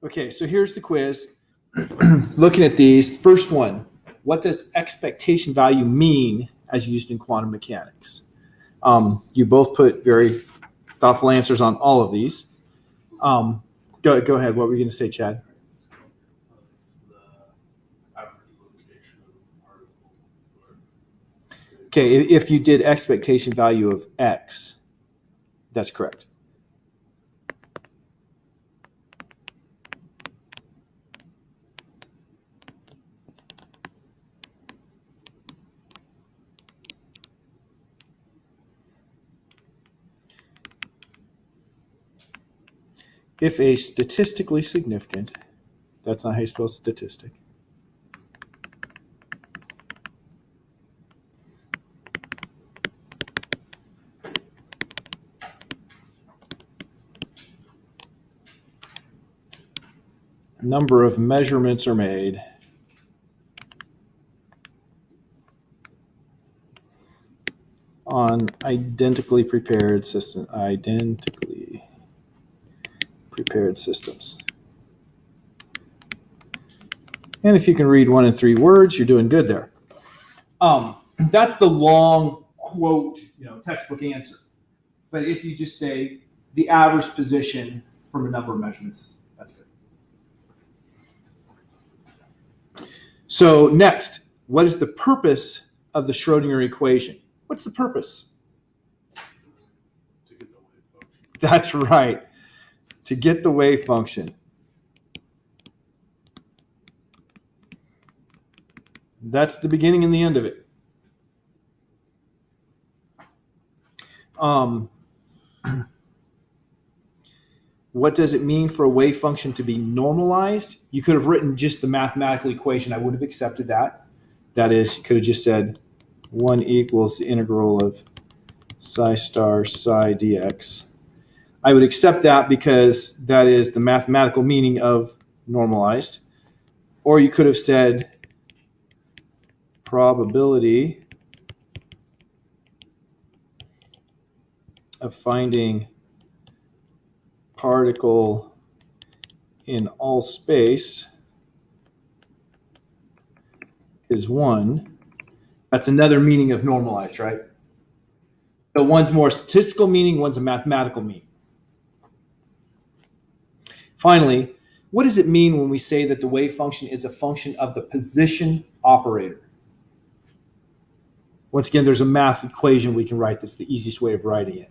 Okay, so here's the quiz. Looking at these, first one, what does expectation value mean as used in quantum mechanics? You both put very thoughtful answers on all of these. Go ahead. What were you going to say, Chad? Okay, if you did expectation value of x, that's correct. If a statistically significant, that's not how you spell statistic. Number of measurements are made on identically prepared systems. And if you can read 1 and 3 words, you're doing good there. That's the long quote, textbook answer. But if you just say the average position from a number of measurements, that's good. So next, what is the purpose of the Schrodinger equation? What's the purpose? To get the wave function. That's right. To get the wave function. That's the beginning and the end of it. What does it mean for a wave function to be normalized? You could have written just the mathematical equation. I would have accepted that. That is, you could have just said 1 equals the integral of psi star psi dx. I would accept that because that is the mathematical meaning of normalized. Or you could have said probability of finding particle in all space is 1. That's another meaning of normalized, right? So one's more statistical meaning, one's a mathematical meaning. Finally, what does it mean when we say that the wave function is a function of the position operator? Once again, there's a math equation we can write that's the easiest way of writing it.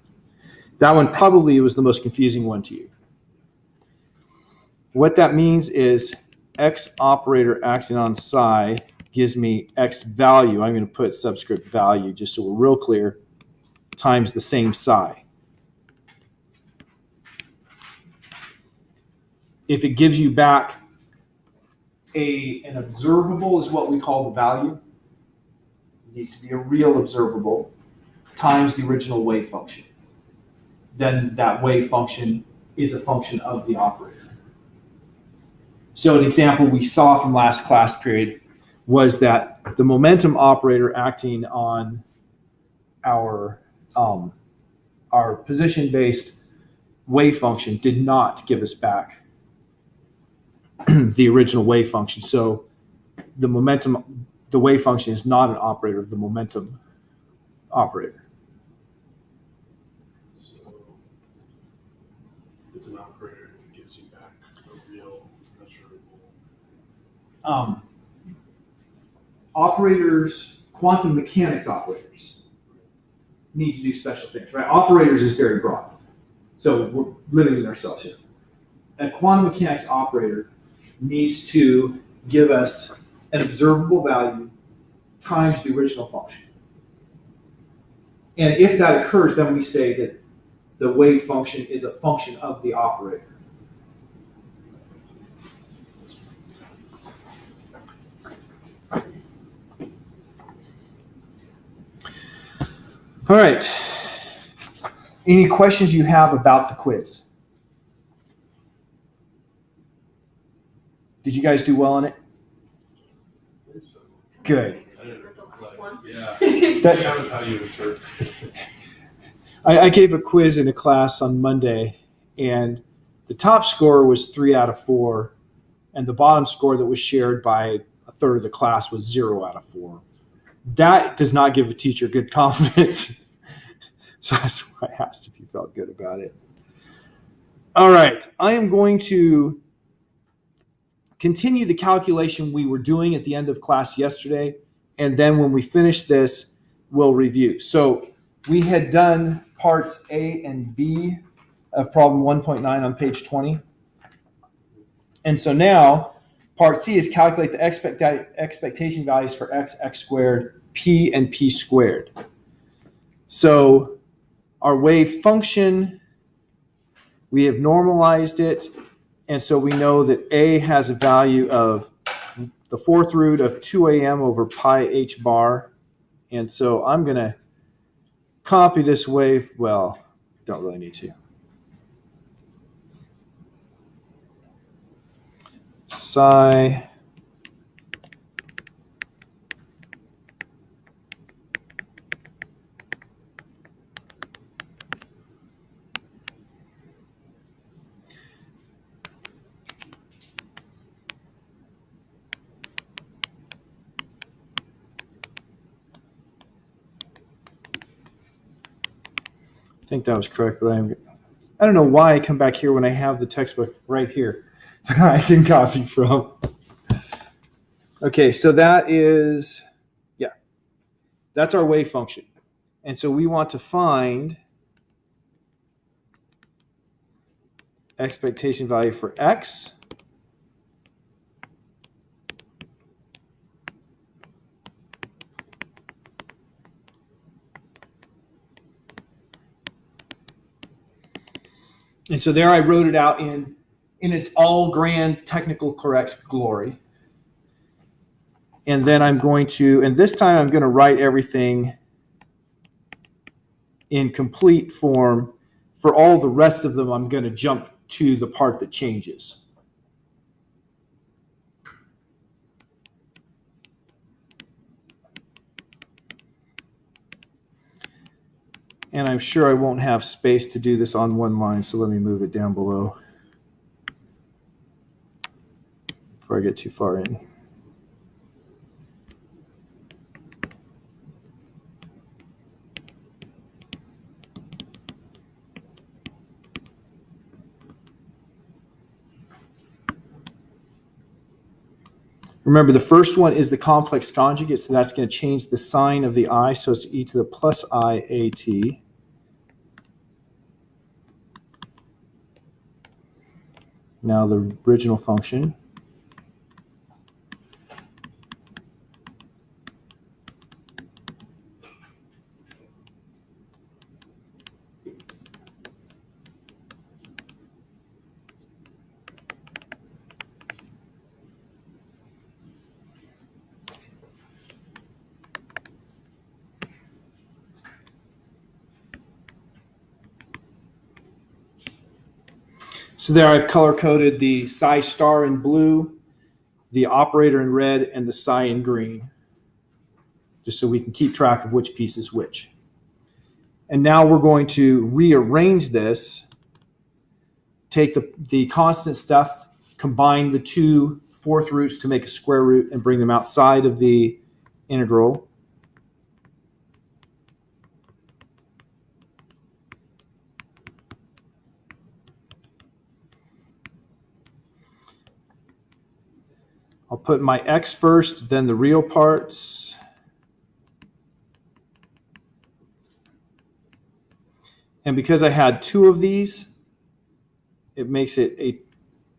That one probably was the most confusing one to you. What that means is x operator acting on psi gives me x value. I'm going to put subscript value just so we're real clear, times the same psi. If it gives you back an observable is what we call the value. It needs to be a real observable times the original wave function. Then that wave function is a function of the operator. So an example we saw from last class period was that the momentum operator acting on our position-based wave function did not give us back the original wave function. So the wave function is not an operator of the momentum operator. It's an operator if it gives you back a real measurable. Operators, quantum mechanics operators, need to do special things, right? Operators is very broad. So we're limiting ourselves here. A quantum mechanics operator needs to give us an observable value times the original function. And if that occurs, then we say that the wave function is a function of the operator. All right. Any questions you have about the quiz? Did you guys do well on it? Good. Yeah. That, How you interpret. I gave a quiz in a class on Monday, and the top score was 3 out of 4, and the bottom score that was shared by a third of the class was 0 out of 4. That does not give a teacher good confidence. So that's why I asked if you felt good about it. All right, I am going to continue the calculation we were doing at the end of class yesterday, and then when we finish this, we'll review. So we had done parts A and B of problem 1.9 on page 20. And so now part C is calculate the expectation values for x, x squared, p, and p squared. So our wave function, we have normalized it. And so we know that A has a value of the fourth root of 2am over pi h bar. And so I'm going to copy this wave. Well, don't really need to. Psi I think that was correct, but I don't know why I come back here when I have the textbook right here I can copy from. Okay, so that is, yeah, that's our wave function. And so we want to find expectation value for x. And so there I wrote it out in its all grand technical correct glory. And then I'm going to, and this time I'm going to write everything in complete form. For all the rest of them, I'm going to jump to the part that changes. And I'm sure I won't have space to do this on one line, so let me move it down below before I get too far in. Remember, the first one is the complex conjugate, so that's going to change the sign of the I, so it's e to the plus I at. Now the original function. So there I've color-coded the psi star in blue, the operator in red, and the psi in green, just so we can keep track of which piece is which. And now we're going to rearrange this, take the constant stuff, combine the two fourth roots to make a square root, and bring them outside of the integral. I'll put my x first, then the real parts. And because I had two of these, it makes it a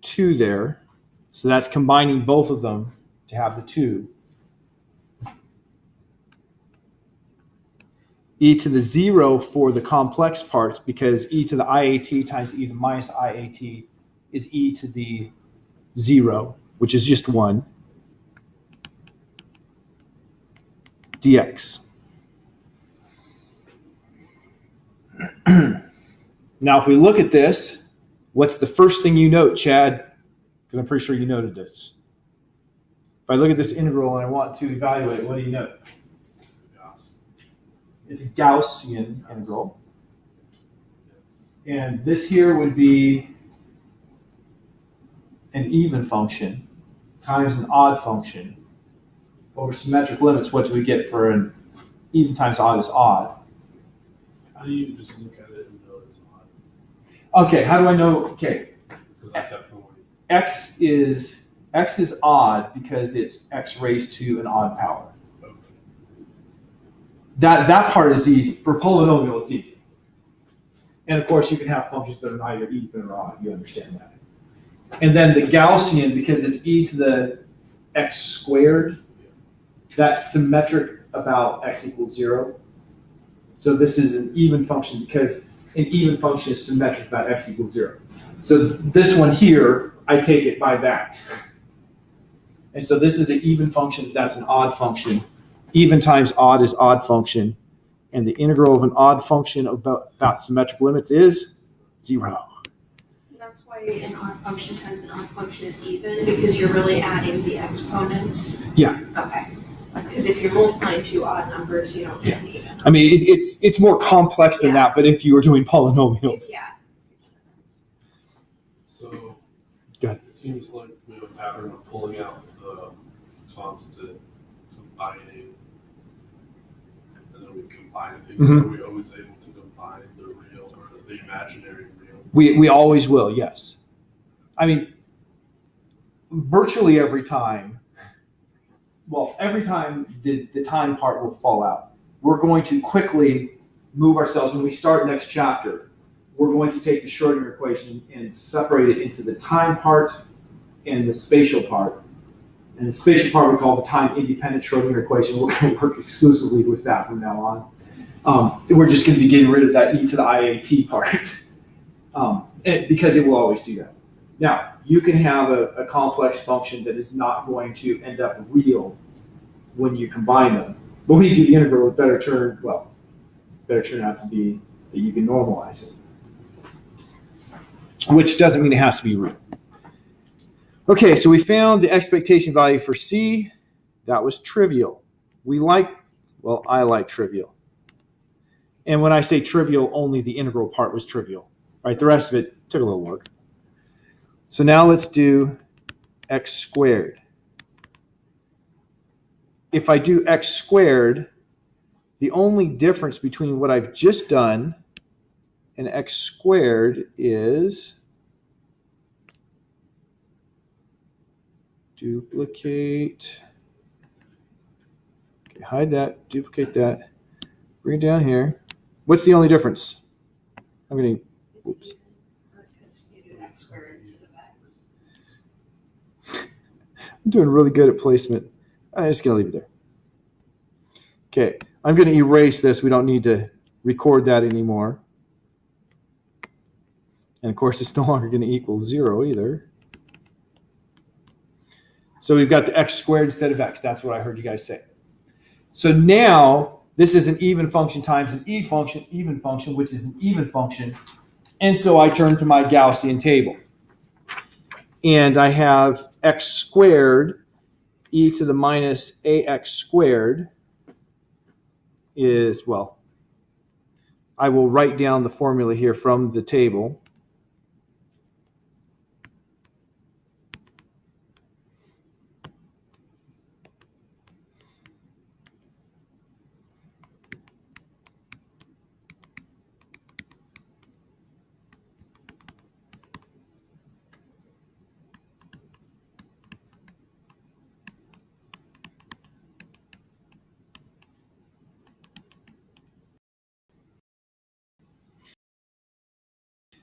2 there. So that's combining both of them to have the 2. E to the 0 for the complex parts, because e to the IAT times e to the minus IAT is e to the 0, which is just 1, dx. Now, if we look at this, what's the first thing you note, Chad? Because I'm pretty sure you noted this. If I look at this integral and I want to evaluate, what do you note? It's a Gaussian integral. And this here would be an even function times an odd function over symmetric limits, what do we get for an even times odd is odd? How do you just look at it and know it's odd? Okay, how do I know? Okay, Because I definitely. x is odd because it's x raised to an odd power. Okay. That part is easy. For polynomial, it's easy. And of course, you can have functions that are neither even or odd. You understand that. And then the Gaussian, because it's e to the x squared, that's symmetric about x equals 0. So this is an even function because an even function is symmetric about x equals 0. So this one here, I take it by that. And so this is an even function, that's an odd function. Even times odd is odd function. And the integral of an odd function about symmetric limits is 0. That's why an odd function times an odd function is even, because you're really adding the exponents. Yeah. Okay. Because if you're multiplying two odd numbers, you don't get an even. I mean, it's more complex than that, but if you were doing polynomials. Yeah. So Go ahead. it seems like we have a pattern of pulling out the constant, combining, and then we combine things. Mhm. Are we always able to combine the real or the imaginary real? We always will, yes. I mean, virtually every time, every time the time part will fall out. We're going to quickly move ourselves. When we start next chapter, we're going to take the Schrodinger equation and separate it into the time part and the spatial part. And the spatial part we call the time-independent Schrodinger equation. We're going to work exclusively with that from now on. We're just going to be getting rid of that e to the IAT part because it will always do that. Now, you can have a complex function that is not going to end up real when you combine them. But when you do the integral, it better turn out to be that you can normalize it. Which doesn't mean it has to be real. Okay, so we found the expectation value for C. That was trivial. I like trivial. And when I say trivial, only the integral part was trivial. Right? The rest of it took a little work. So now let's do x squared. If I do x squared, the only difference between what I've just done and x squared is duplicate. Okay, hide that, duplicate that, bring it down here. What's the only difference? I'm going to, oops. Because you do x squared instead of x. I'm doing really good at placement. I'm just going to leave it there. Okay, I'm going to erase this. We don't need to record that anymore. And of course, it's no longer going to equal 0 either. So we've got the x squared instead of x. That's what I heard you guys say. So now this is an even function times an even function, which is an even function. And so I turn to my Gaussian table. And I have x squared e to the minus ax squared is, I will write down the formula here from the table.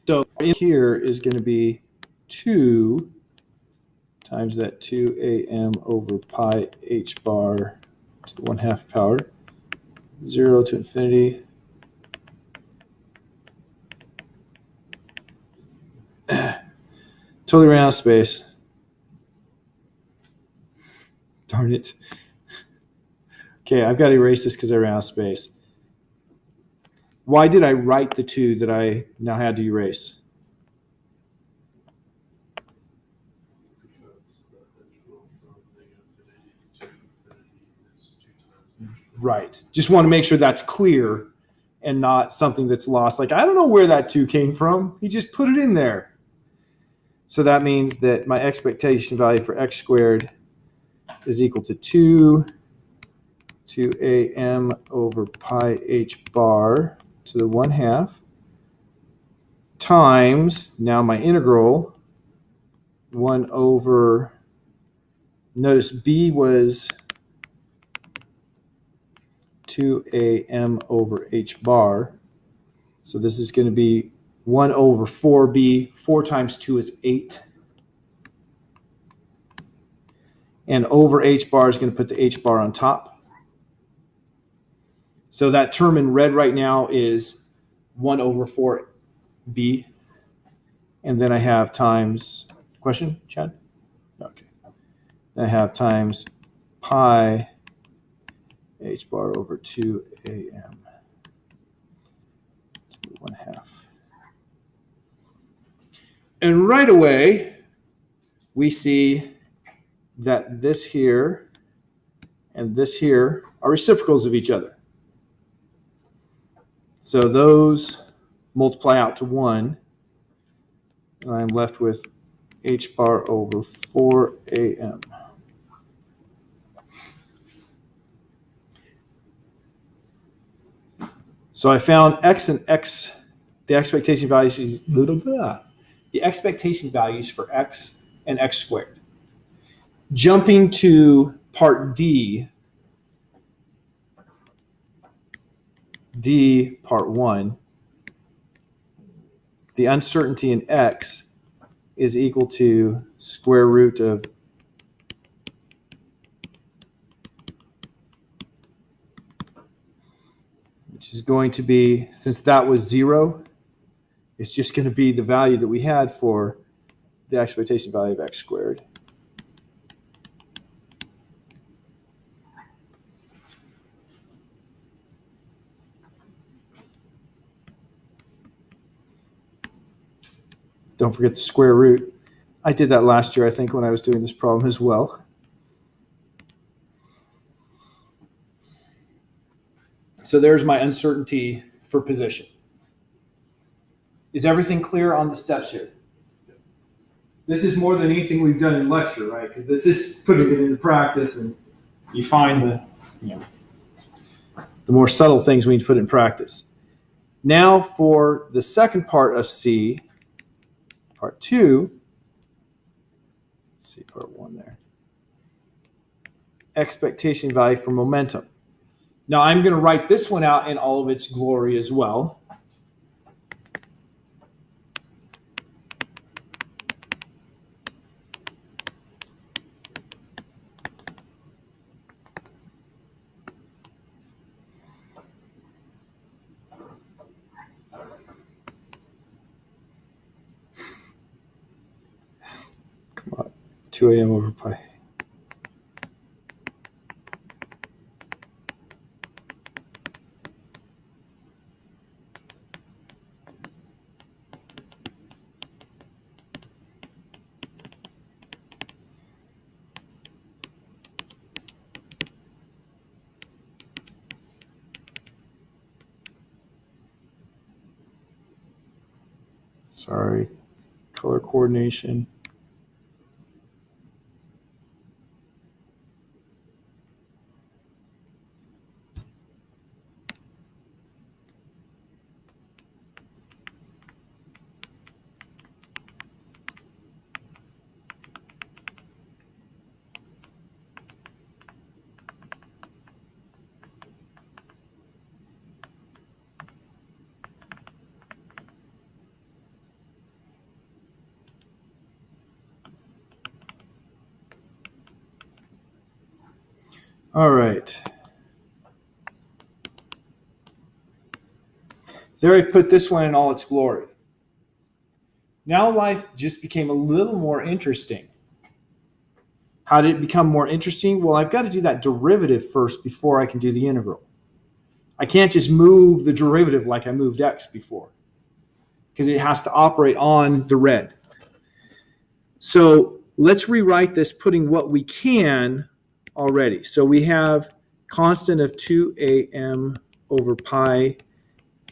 So in here is going to be 2 times that 2am over pi h bar to the 1/2 power, 0 to infinity. Totally ran out of space. Darn it. Okay, I've got to erase this because I ran out of space. Why did I write the 2 that I now had to erase? Because the integral from -infinity to infinity is 2 times the integral. Right. Just want to make sure that's clear and not something that's lost. Like, I don't know where that 2 came from. He just put it in there. So that means that my expectation value for x squared is equal to 2 am over pi h bar to the 1/2 times, now my integral, 1 over, notice b was 2am over h bar. So this is going to be 1 over 4b. 4 times 2 is 8. And over h bar is going to put the h bar on top. So that term in red right now is 1 over 4b. And then I have times, question, Chad? Okay. Then I have times pi h bar over 2am to the 1/2. And right away, we see that this here and this here are reciprocals of each other. So those multiply out to 1, and I'm left with h bar over 4am. So I found x and x, the expectation values, the expectation values for x and x squared. Jumping to part D part 1, the uncertainty in x is equal to square root of which is going to be, since that was 0, it's just going to be the value that we had for the expectation value of x squared. Don't forget the square root. I did that last year, I think, when I was doing this problem as well. So there's my uncertainty for position. Is everything clear on the steps here? This is more than anything we've done in lecture, right? Because this is putting it into practice, and you find the more subtle things we need to put in practice. Now for the second part of C, part 2, see part 1 there, expectation value for momentum. Now I'm going to write this one out in all of its glory as well. Come on, 2 am over pi. Sorry, color coordination. All right. There I've put this one in all its glory. Now life just became a little more interesting. How did it become more interesting? Well, I've got to do that derivative first before I can do the integral. I can't just move the derivative like I moved x before, because it has to operate on the red. So let's rewrite this, putting what we can already. So we have constant of 2am over pi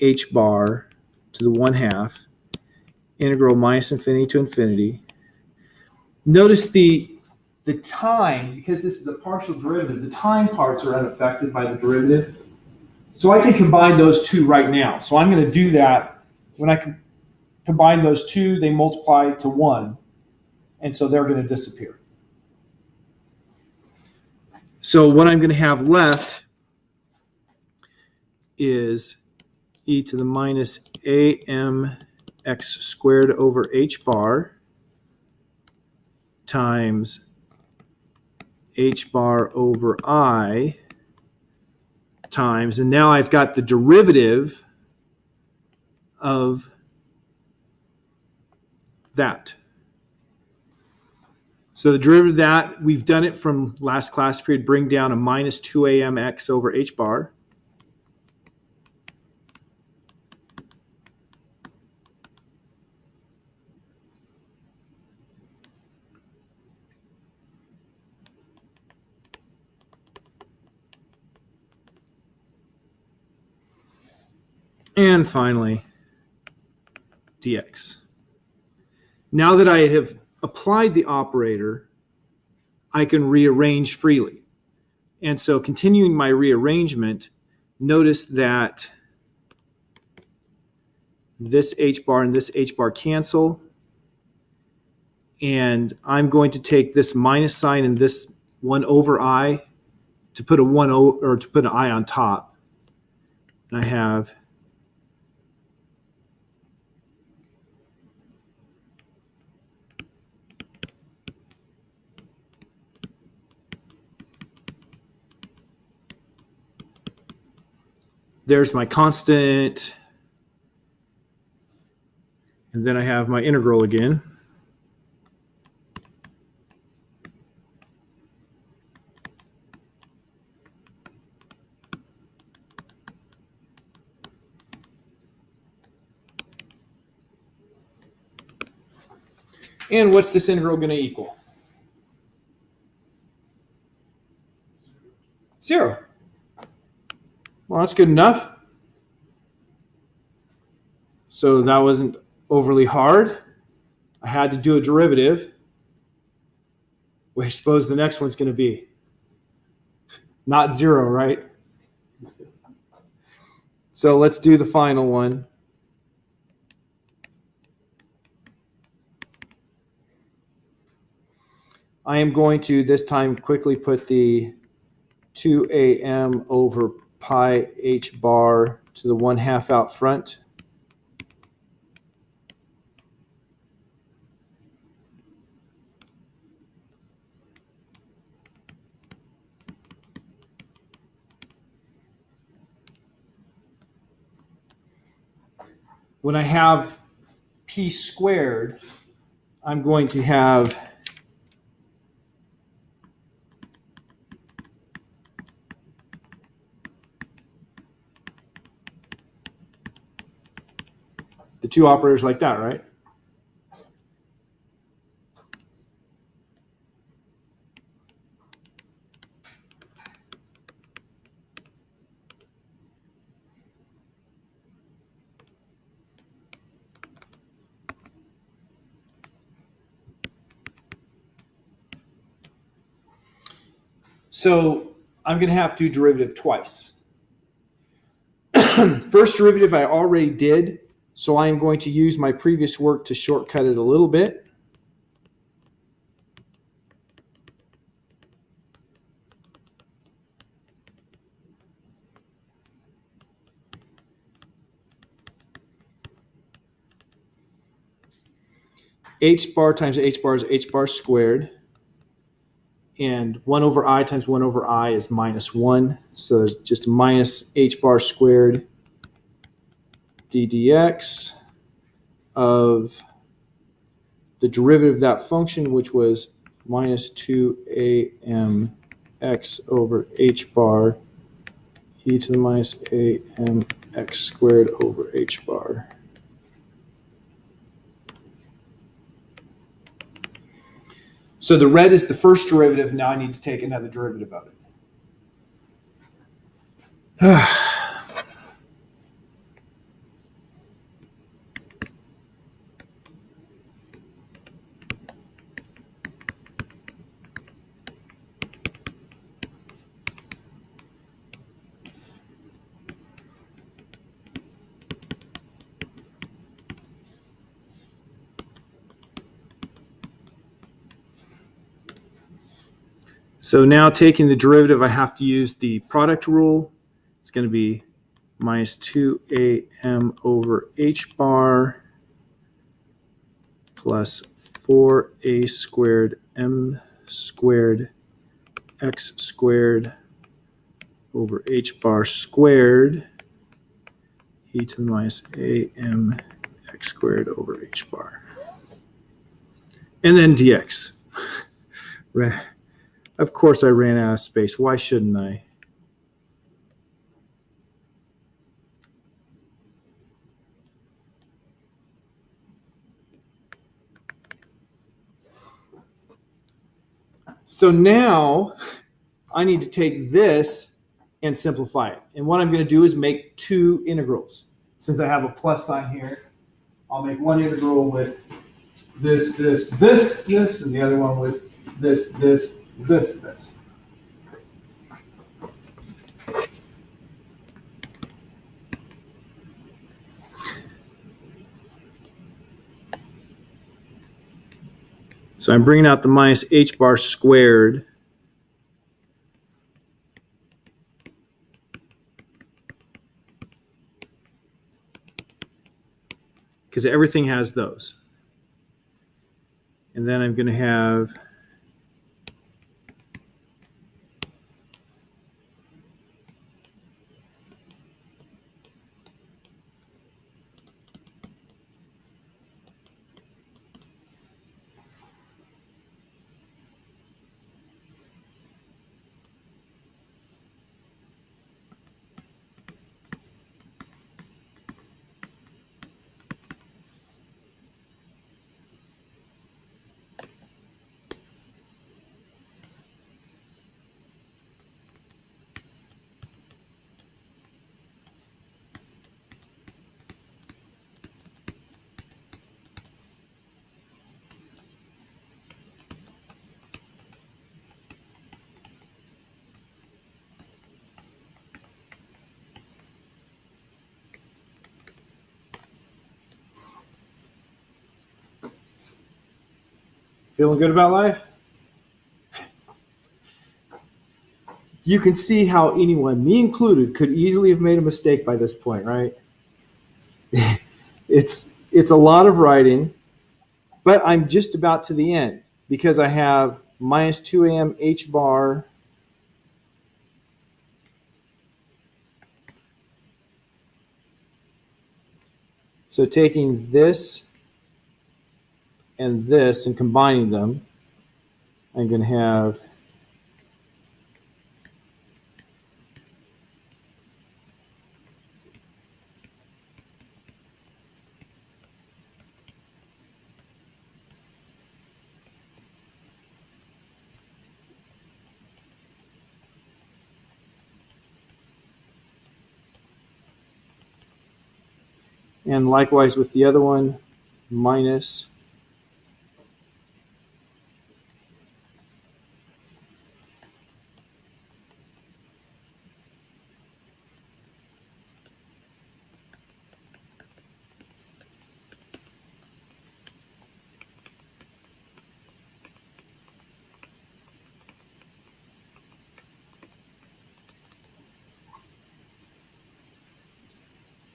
h bar to the 1/2, integral minus infinity to infinity, Notice the time, because this is a partial derivative, the time parts are unaffected by the derivative. So I can combine those two right now. So I'm going to do that. When I combine those two, they multiply to 1. And so they're going to disappear. So what I'm going to have left is e to the minus amx squared over h bar times h bar over I times, and now I've got the derivative of that. So the derivative of that, we've done it from last class period, bring down a minus 2amx over h bar. And finally, dx. Now that I have applied the operator, I can rearrange freely. And so continuing my rearrangement, notice that this h bar and this h bar cancel. And I'm going to take this minus sign and this 1 over I to put a 1 or to put an I on top. And I have there's my constant, and then I have my integral again. And what's this integral going to equal? 0. Well, that's good enough. So that wasn't overly hard. I had to do a derivative. What do you suppose the next one's going to be? Not 0, right? So let's do the final one. I am going to this time quickly put the 2am over pi h bar to the 1/2 out front. When I have p squared, I'm going to have the two operators like that, right? So I'm going to have to do derivative twice. First derivative I already did, so I am going to use my previous work to shortcut it a little bit. H bar times h bar is h bar squared. And 1 over I times 1 over I is minus 1. So there's just minus h bar squared ddx of the derivative of that function, which was minus 2amx over h bar e to the minus amx squared over h bar. So the red is the first derivative. Now I need to take another derivative of it. So now taking the derivative, I have to use the product rule. It's going to be minus 2am over h bar plus 4a squared m squared x squared over h bar squared e to the minus am x squared over h bar. And then dx. Of course I ran out of space. Why shouldn't I? So now I need to take this and simplify it. And what I'm going to do is make two integrals. Since I have a plus sign here, I'll make one integral with this, and the other one with this. So I'm bringing out the minus h bar squared. Because everything has those. And then I'm going to have feeling good about life? You can see how anyone, me included, could easily have made a mistake by this point, right? It's a lot of writing, but I'm just about to the end because I have minus 2am h bar so taking this and this and combining them, I'm going to have and likewise with the other one, minus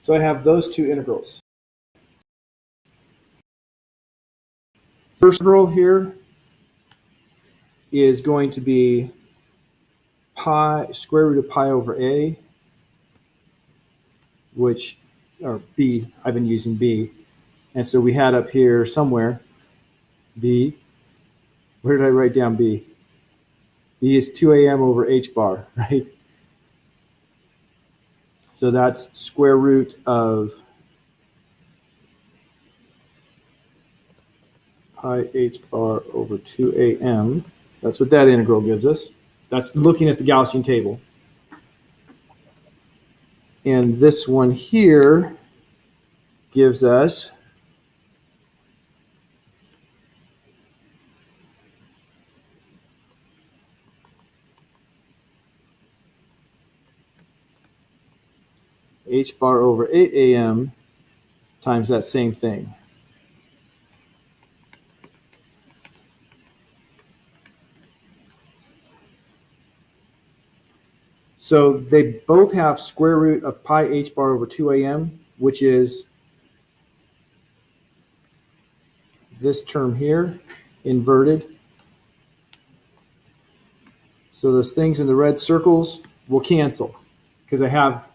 so I have those two integrals. First integral here is going to be pi square root of pi over a, which, or b, I've been using b. And so we had up here somewhere b. Where did I write down b? B is 2am over h bar, right? So that's square root of pi h bar over 2am. That's what that integral gives us. That's looking at the Gaussian table. And this one here gives us h bar over 8am times that same thing. So they both have square root of pi h bar over 2am, which is this term here, inverted. So those things in the red circles will cancel because I have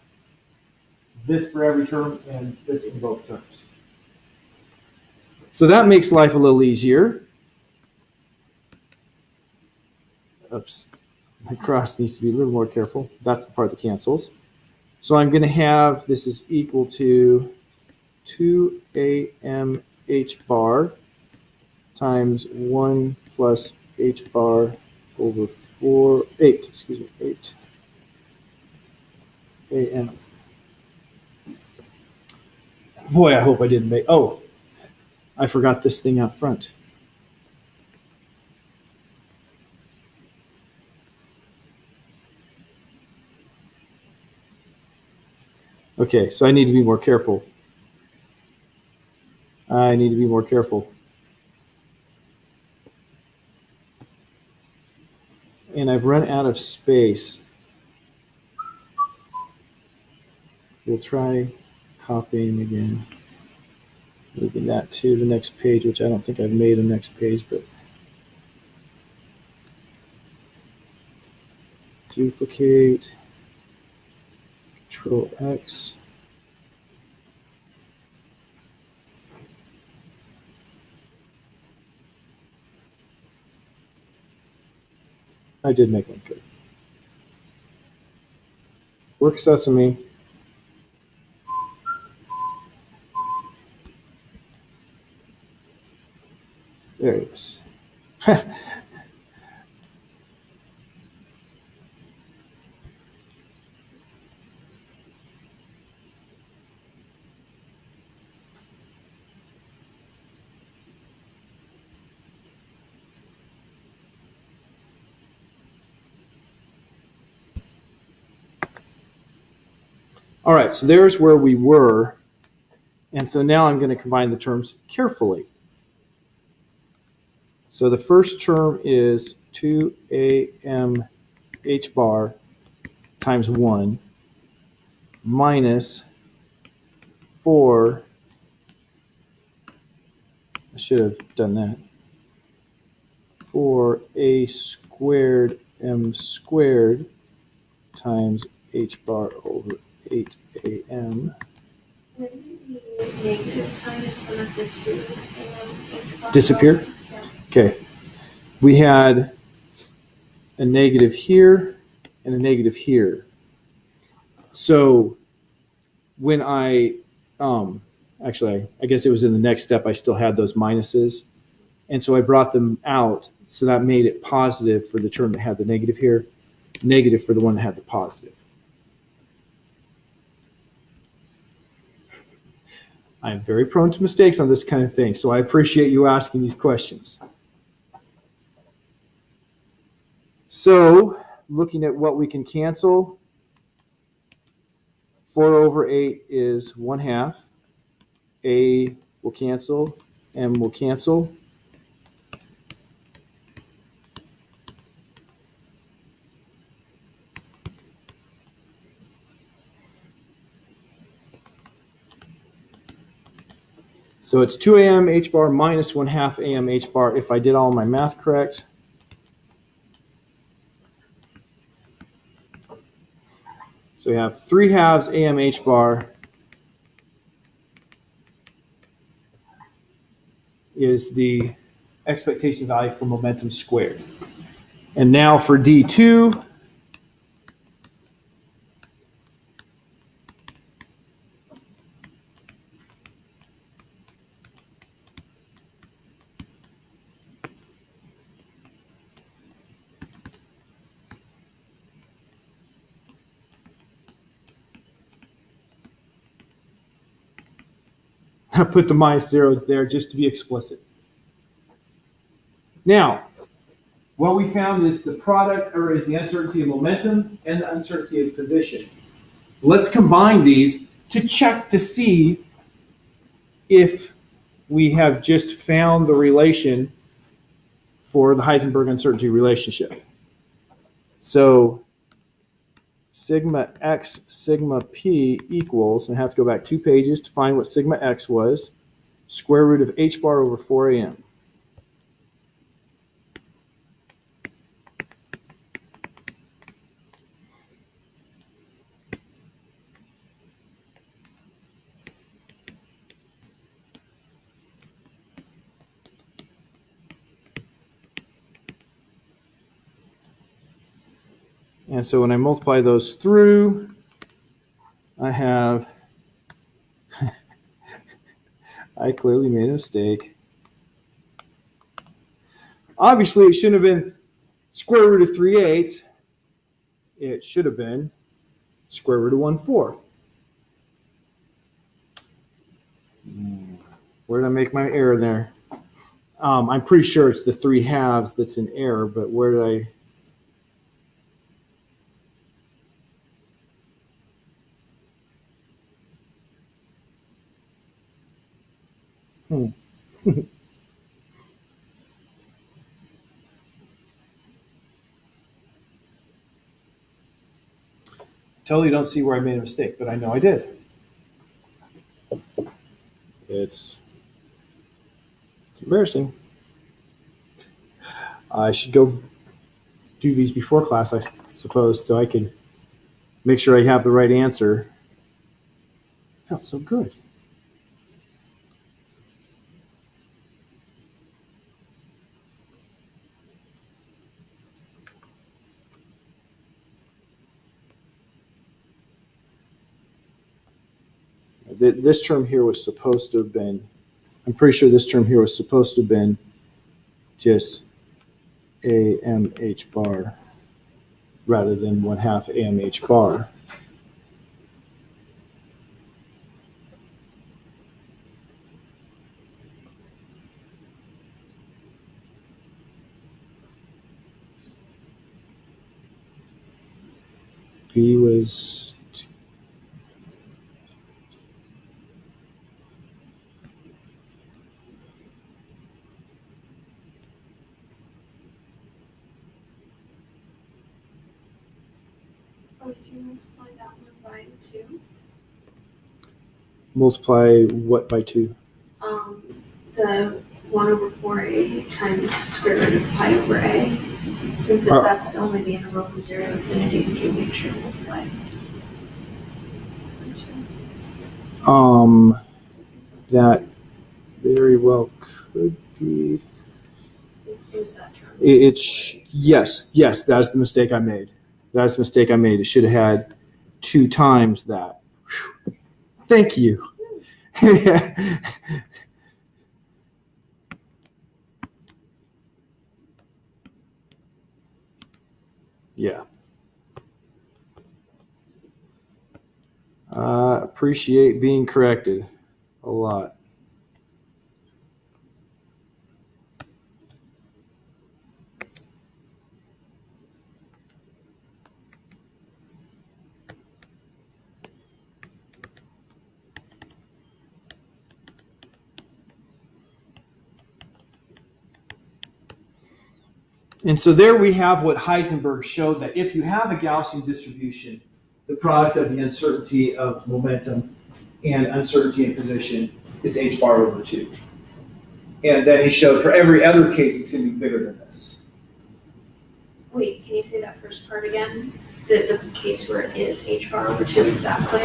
this for every term and this in both terms. So that makes life a little easier. Oops, my cross needs to be a little more careful. That's the part that cancels. So I'm going to have, this is equal to 2am h bar times 1 plus h bar over 8, excuse me, 8 am. Boy, I hope I didn't make, oh, I forgot this thing out front. Okay, so I need to be more careful. I need to be more careful. And I've run out of space. We'll try copying again. Moving that to the next page, which I don't think I've made a next page, but duplicate, Control X. I did make one good. Works out to me. There it is. All right, so there's where we were. And so now I'm going to combine the terms carefully. So the first term is 2am h bar times 1 minus 4. I should have done that. 4a squared m squared times h bar over 8am. Negative sign in front of the 2 Disappear? Yeah. Okay. We had a negative here and a negative here. So when I, actually, I guess it was in the next step, I still had those minuses. And so I brought them out. So that made it positive for the term that had the negative here, negative for the one that had the positive. I'm very prone to mistakes on this kind of thing, so I appreciate you asking these questions. So, looking at what we can cancel, 4 over 8 is 1/2. A will cancel, M will cancel. So it's 2am h bar minus 1/2 am h bar if I did all my math correct. So we have 3/2 am h bar is the expectation value for momentum squared. And now for D2, I put the -0 there just to be explicit. Now, what we found is the product, or is the uncertainty of momentum and the uncertainty of position. Let's combine these to check to see if we have just found the relation for the Heisenberg uncertainty relationship. So sigma x sigma p equals, and I have to go back 2 pages to find what sigma x was, square root of h bar over 4am. And so when I multiply those through, I have, I clearly made a mistake. Obviously, it shouldn't have been square root of 3/8. It should have been square root of 1/4. Where did I make my error there? I'm pretty sure it's the 3/2 that's in error, but where did I? Totally don't see where I made a mistake, but I know I did. It's embarrassing. I should go do these before class, I suppose, so I can make sure I have the right answer. It felt so good. This term here was supposed to have been, I'm pretty sure this term here was supposed to have been just AMH bar rather than 1/2 AMH bar. P was Oh, did you multiply that one by 2? multiply what by 2? The 1 over 4a times square root of pi over a. Since that's only the integral from 0 to infinity, would you make sure to multiply? That very well could be. Is that term? It's yes, that's the mistake I made. That's the mistake I made. It should have had 2 times that. Whew. Thank you. Yeah. I appreciate being corrected a lot. And so there we have what Heisenberg showed, that if you have a Gaussian distribution, the product of the uncertainty of momentum and uncertainty in position is h bar over 2. And then he showed for every other case, it's going to be bigger than this. Wait, can you say that first part again? The case where it is h bar over 2 exactly?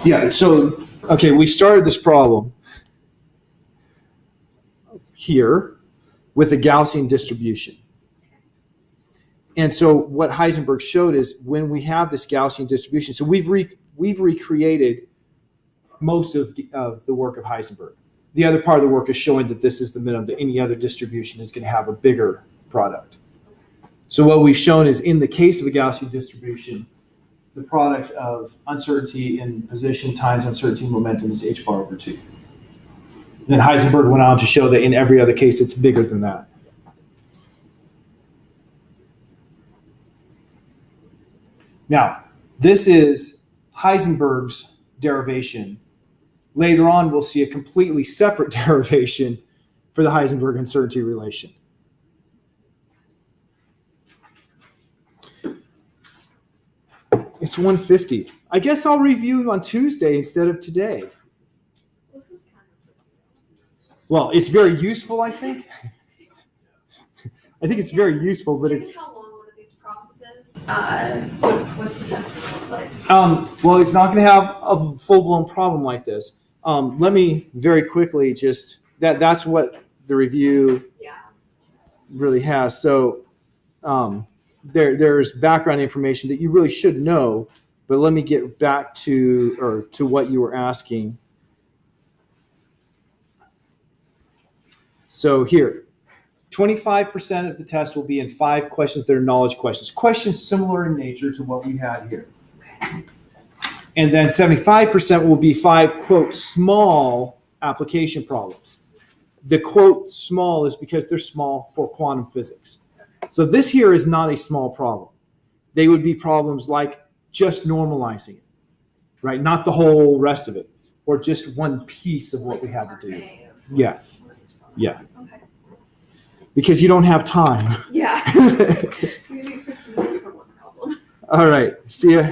Yeah, so, okay, we started this problem here with a Gaussian distribution. And so what Heisenberg showed is when we have this Gaussian distribution, so we've recreated most of the work of Heisenberg. The other part of the work is showing that this is the minimum, that any other distribution is going to have a bigger product. So what we've shown is in the case of a Gaussian distribution, the product of uncertainty in position times uncertainty in momentum is h bar over 2. Then Heisenberg went on to show that in every other case, it's bigger than that. Now, this is Heisenberg's derivation. Later on, we'll see a completely separate derivation for the Heisenberg uncertainty relation. It's It's 150. I guess I'll review on Tuesday instead of today. This is kind of. Well, it's very useful, I think. I think it's very useful, but it's. How long one of these problems is? What's the test look like? Well, it's not going to have a full-blown problem like this. Let me very quickly just that's what the review really has. So there's background information that you really should know, but let me get back to what you were asking. So here, 25% of the test will be in 5 questions that are knowledge questions. Questions similar in nature to what we had here. Okay. And then 75% will be 5, quote, small application problems. The quote small is because they're small for quantum physics. So this here is not a small problem. They would be problems like just normalizing it, right? Not the whole rest of it, or just one piece of what we had to do. Yeah. Yeah. Okay. Because you don't have time. Yeah. We need 15 minutes for one problem. All right. See ya.